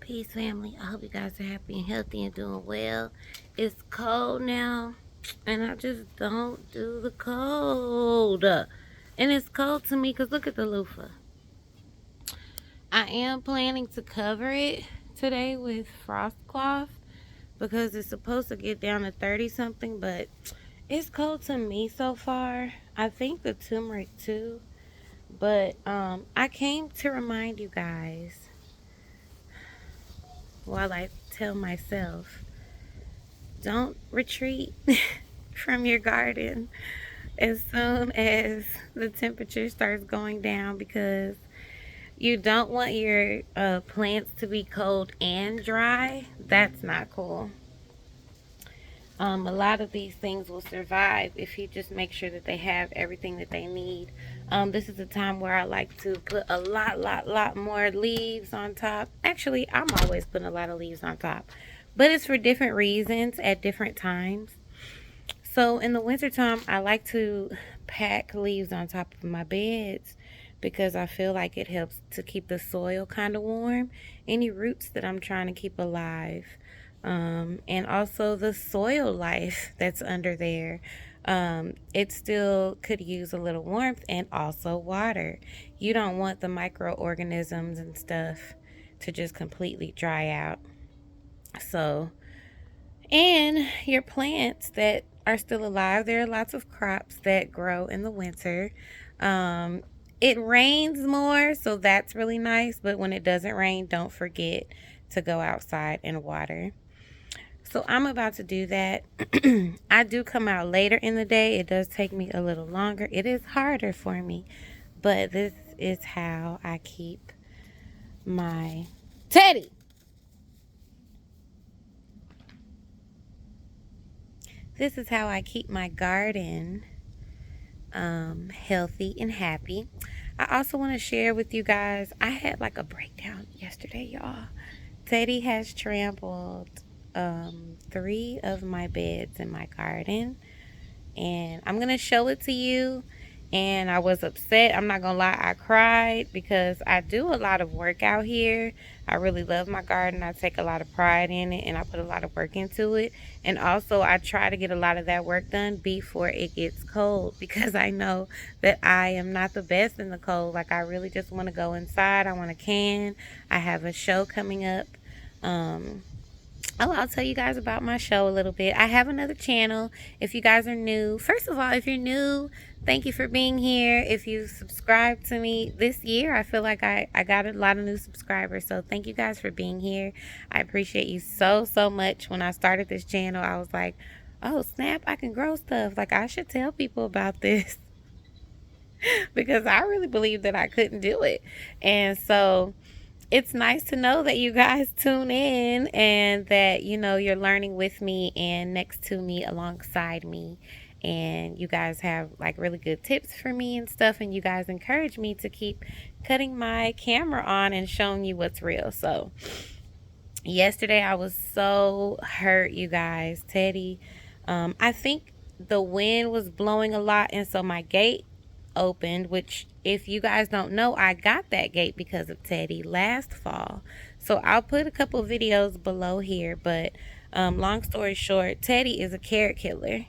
Peace, family. I hope you guys are happy and healthy and doing well. It's cold now, and I just don't do the cold. And it's cold to me because look at the loofah. I am planning to cover it today with frost cloth because it's supposed to get down to 30 something, but it's cold to me so far. I think the turmeric too. But I came to remind you guys while I tell myself, don't retreat from your garden as soon as the temperature starts going down, because you don't want your plants to be cold and dry. That's not cool. A lot of these things will survive if you just make sure that they have everything that they need. This is a time where I like to put a lot more leaves on top. Actually, I'm always putting a lot of leaves on top, but it's for different reasons at different times. So in the wintertime, I like to pack leaves on top of my beds because I feel like it helps to keep the soil kind of warm. Any roots that I'm trying to keep alive. And also the soil life that's under there. It still could use a little warmth and also water. You don't want the microorganisms and stuff to just completely dry out. So, and your plants that are still alive, there are lots of crops that grow in the winter. Um, it rains more, so that's really nice. But when it doesn't rain, don't forget to go outside and water. So I'm about to do that. I do come out later in the day. It does take me a little longer. It is harder for me, but this is how I keep my Teddy. This is how I keep my garden healthy and happy. I also want to share with you guys, I had like a breakdown yesterday, y'all. Teddy has trampled 3 of my beds in my garden, and I'm gonna show it to you. And I was upset. I'm not gonna lie, I cried because I do a lot of work out here. I really love my garden. I take a lot of pride in it, and I put a lot of work into it. And also I try to get a lot of that work done before it gets cold, because I know that I am not the best in the cold. Like, I really just want to go inside. I want to can. I have a show coming up. um I'll tell you guys about my show a little bit. I have another channel. If you guys are new, first of all, if you're new, thank you for being here. If you subscribe to me this year, I feel like I got a lot of new subscribers. So thank you guys for being here. I appreciate you so much. When I started this channel, I was like, oh snap, I can grow stuff. Like, I should tell people about this because I really believed that I couldn't do it. And so it's nice to know that you guys tune in and that, you're learning with me and next to me, alongside me. And you guys have like really good tips for me and stuff. And you guys encourage me to keep cutting my camera on and showing you what's real. So yesterday I was so hurt, you guys. Teddy, I think the wind was blowing a lot. And so my gate opened, which, if you guys don't know, I got that gate because of Teddy last fall. So I'll put a couple of videos below here, but long story short, Teddy is a carrot killer.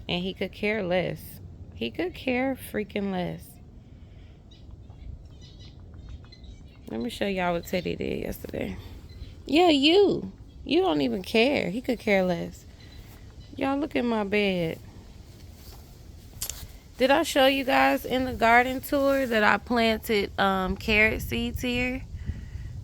And he could care less. He could care freaking less. Let me show y'all what Teddy did yesterday. Yeah, you don't even care. He could care less. Y'all, look at my bed. Did I show you guys in the garden tour that I planted carrot seeds here?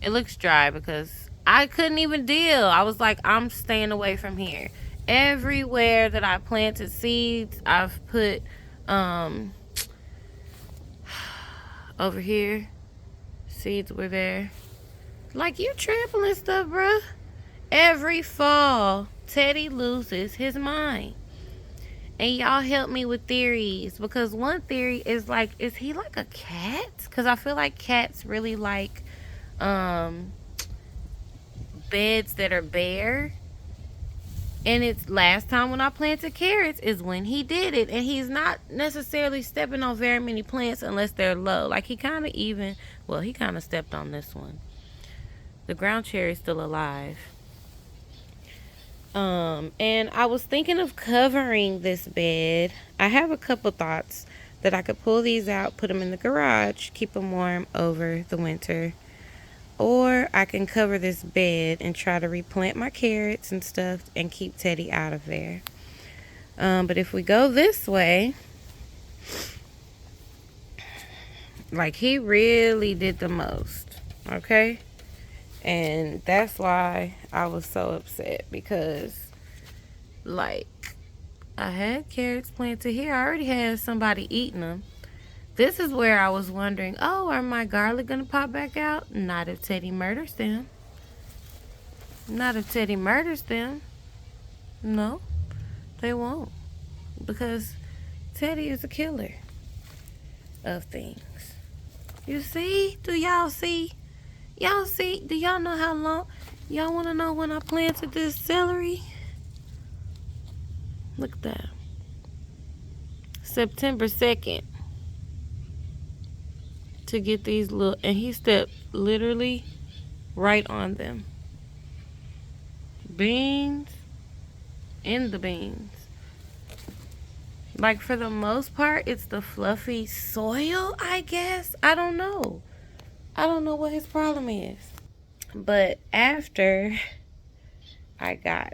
It looks dry because I couldn't even deal. I was like, I'm staying away from here. Everywhere that I planted seeds, I've put over here, seeds were there. Like, you trampling stuff, bruh. Every fall, Teddy loses his mind. And y'all help me with theories, because one theory is like, is he like a cat? Because I feel like cats really like beds that are bare. And it's last time when I planted carrots is when he did it. And he's not necessarily stepping on very many plants unless they're low. Like he kind of even, well, he kind of stepped on this one. The ground cherry is still alive. And I was thinking of covering this bed. I have a couple thoughts that I could pull these out, put them in the garage, keep them warm over the winter. Or I can cover this bed and try to replant my carrots and stuff and keep Teddy out of there. But if we go this way, like he really did the most, okay? And that's why I was so upset because, like, I had carrots planted here. I already had somebody eating them. This is where I was wondering, oh, are my garlic going to pop back out? Not if Teddy murders them. Not if Teddy murders them. No, they won't. Because Teddy is a killer of things. You see? Do y'all see? Y'all see? Do y'all know how long? Y'all want to know when I planted this celery? Look at that. September 2nd. To get these little, and he stepped literally right on them. Beans in the beans. Like for the most part, it's the fluffy soil, I guess. I don't know. I don't know what his problem is. But after I got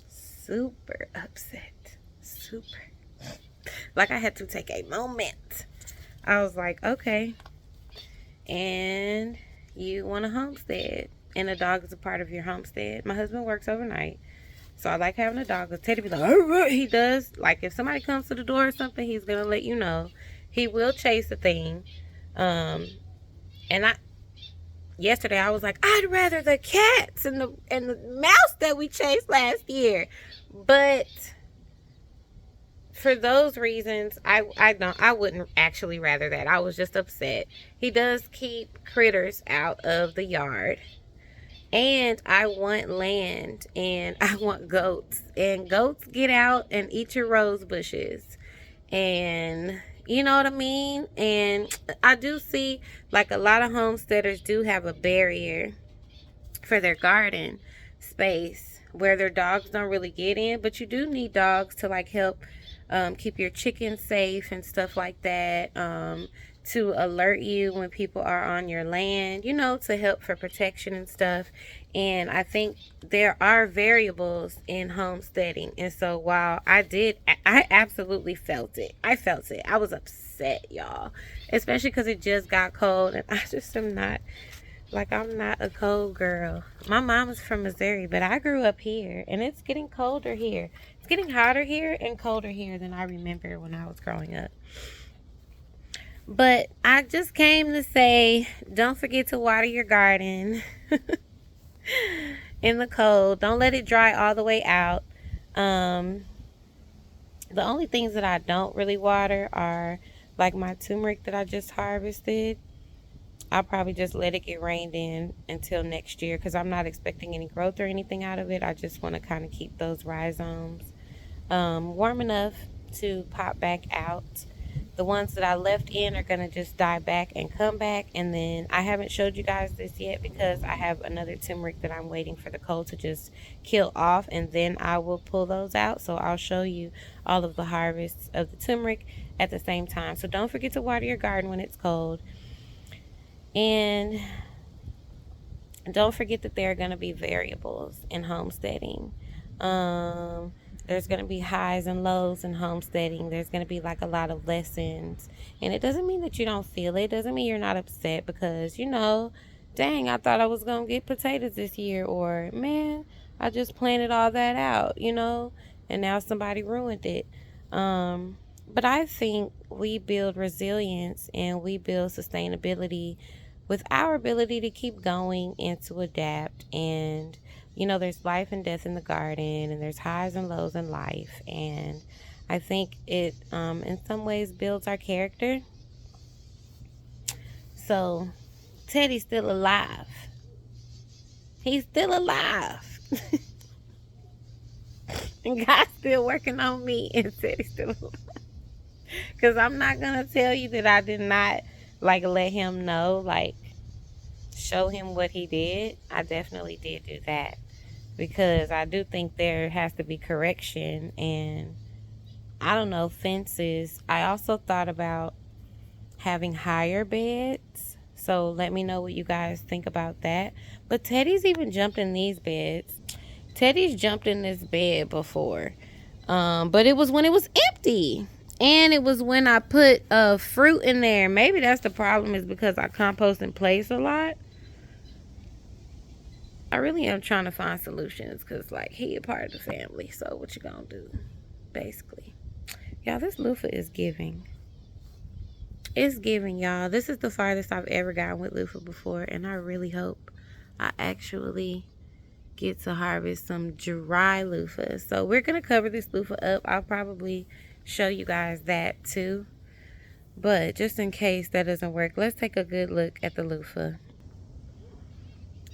super upset, super, like I had to take a moment. I was like, okay, and you want a homestead, and a dog is a part of your homestead. My husband works overnight, so I like having a dog. Because Teddy be like, oh, he does. Like if somebody comes to the door or something, he's gonna let you know. He will chase the thing. And yesterday I was like, I'd rather the cats and the mouse that we chased last year, but for those reasons, I wouldn't actually rather that. I was just upset. He does keep critters out of the yard. And I want land and I want goats. And goats get out and eat your rose bushes. And you know what I mean? And I do see like a lot of homesteaders do have a barrier for their garden space where their dogs don't really get in, but you do need dogs to like help keep your chickens safe and stuff like that, to alert you when people are on your land, you know, to help for protection and stuff. And I think there are variables in homesteading. And so while I absolutely felt it. I was upset, y'all, especially because it just got cold and I just am not. Like, I'm not a cold girl. My mom is from Missouri, but I grew up here, and it's getting colder here. It's getting hotter here and colder here than I remember when I was growing up. But I just came to say, don't forget to water your garden in the cold. Don't let it dry all the way out. The only things that I don't really water are, like, my turmeric that I just harvested. I'll probably just let it get rained in until next year because I'm not expecting any growth or anything out of it. I just want to kind of keep those rhizomes warm enough to pop back out. The ones that I left in are going to just die back and come back. And then I haven't showed you guys this yet because I have another turmeric that I'm waiting for the cold to just kill off. And then I will pull those out. So I'll show you all of the harvests of the turmeric at the same time. So don't forget to water your garden when it's cold. And don't forget that there are going to be variables in homesteading. There's going to be highs and lows in homesteading. There's going to be like a lot of lessons. And it doesn't mean that you don't feel it. It doesn't mean you're not upset because, you know, dang, I thought I was going to get potatoes this year. Or, man, I just planted all that out, you know, and now somebody ruined it. But I think we build resilience and we build sustainability with our ability to keep going and to adapt. And, you know, there's life and death in the garden, and there's highs and lows in life. And I think it, in some ways, builds our character. So, Teddy's still alive. He's still alive. And God's still working on me and said he's still alive. Because I'm not going to tell you that I did not, like, let him know, like, show him what he did. I definitely did do that. Because I do think there has to be correction and, I don't know, fences. I also thought about having higher beds. So let me know what you guys think about that. But Teddy's even jumped in these beds. Teddy's jumped in this bed before. But it was when it was empty. And it was when I put fruit in there. Maybe that's the problem, is because I compost in place a lot. I really am trying to find solutions because, like, he a part of the family. So what you gonna do, basically? Y'all, this loofah is giving. It's giving, y'all. This is the farthest I've ever gotten with loofah before. And I really hope I actually get to harvest some dry loofah. So we're going to cover this loofah up. I'll probably show you guys that too. But just in case that doesn't work, let's take a good look at the loofah.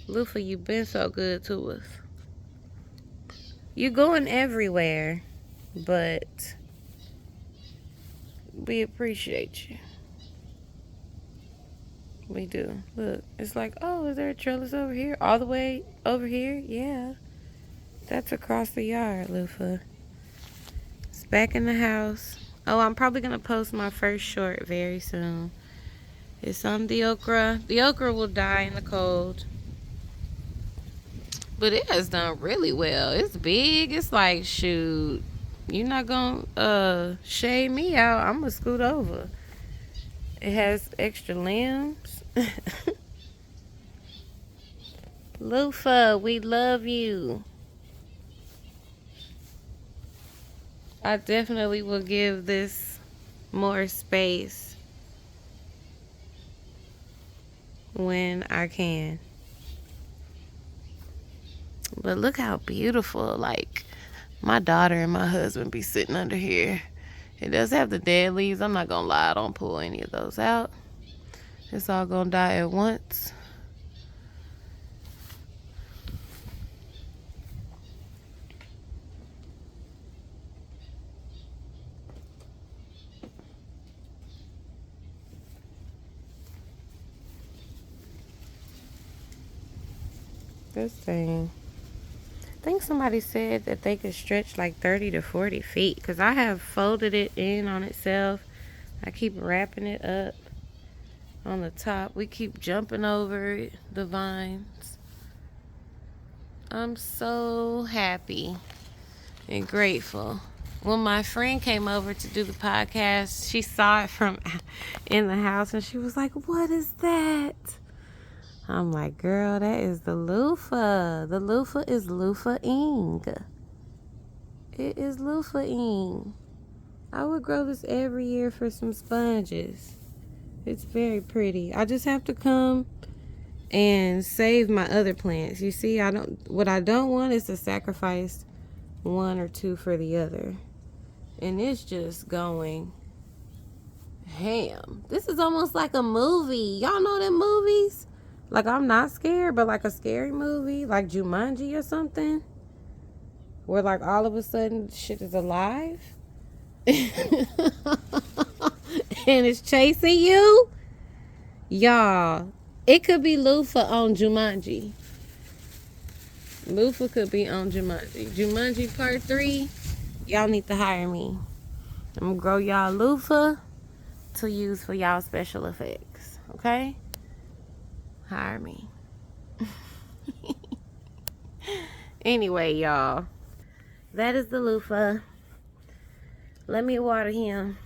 Loofah, you've been so good to us. You're going everywhere, but we appreciate you. We do. Look, it's like, oh, is there a trellis over here? All the way over here? Yeah. That's across the yard, loofah. It's back in the house. Oh, I'm probably going to post my first short very soon. It's on the okra. The okra will die in the cold. But it has done really well. It's big. It's like, shoot, you're not going to shade me out. I'm going to scoot over. It has extra limbs. Loofah, we love you. I definitely will give this more space when I can. But look how beautiful, like, my daughter and my husband be sitting under here. It does have the dead leaves. I'm not gonna lie, I don't pull any of those out. It's all gonna die at once. This thing, I think somebody said that they could stretch like 30 to 40 feet, because I have folded it in on itself. I keep wrapping it up on the top. We keep jumping over the vines. I'm so happy and grateful. When my friend came over to do the podcast, she saw it from in the house and she was like, what is that? I'm like, girl, that is the loofah. The loofah is loofah-ing. It is loofah-ing. I would grow this every year for some sponges. It's very pretty. I just have to come and save my other plants. You see, what I don't want is to sacrifice one or two for the other. And it's just going ham. This is almost like a movie. Y'all know them movies? Like, I'm not scared, but like a scary movie, like Jumanji or something, where like all of a sudden shit is alive and it's chasing you. Y'all, it could be Loofah on Jumanji. Loofah could be on Jumanji. Jumanji Part 3, y'all need to hire me. I'm gonna grow y'all loofah to use for y'all special effects, okay? Hire me. Anyway, y'all, that is the loofah. Let me water him.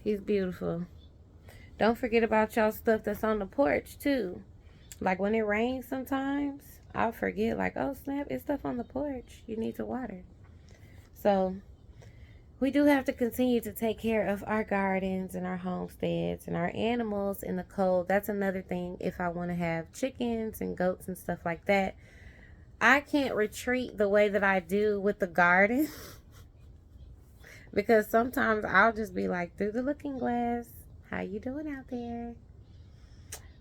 He's beautiful. Don't forget about y'all stuff that's on the porch too. Like when it rains sometimes, I'll forget, like, oh snap, it's stuff on the porch you need to water. So we do have to continue to take care of our gardens and our homesteads and our animals in the cold. That's another thing. If I want to have chickens and goats and stuff like that, I can't retreat the way that I do with the garden. Because sometimes I'll just be like, through the looking glass, how you doing out there?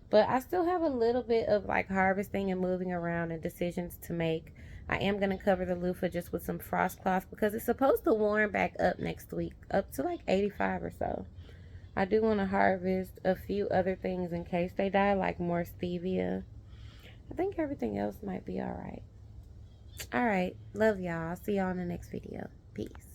But I still have a little bit of like harvesting and moving around and decisions to make. I am going to cover the loofah just with some frost cloth because it's supposed to warm back up next week, up to like 85 or so. I do want to harvest a few other things in case they die, like more stevia. I think everything else might be all right. All right. Love y'all. I'll see y'all in the next video. Peace.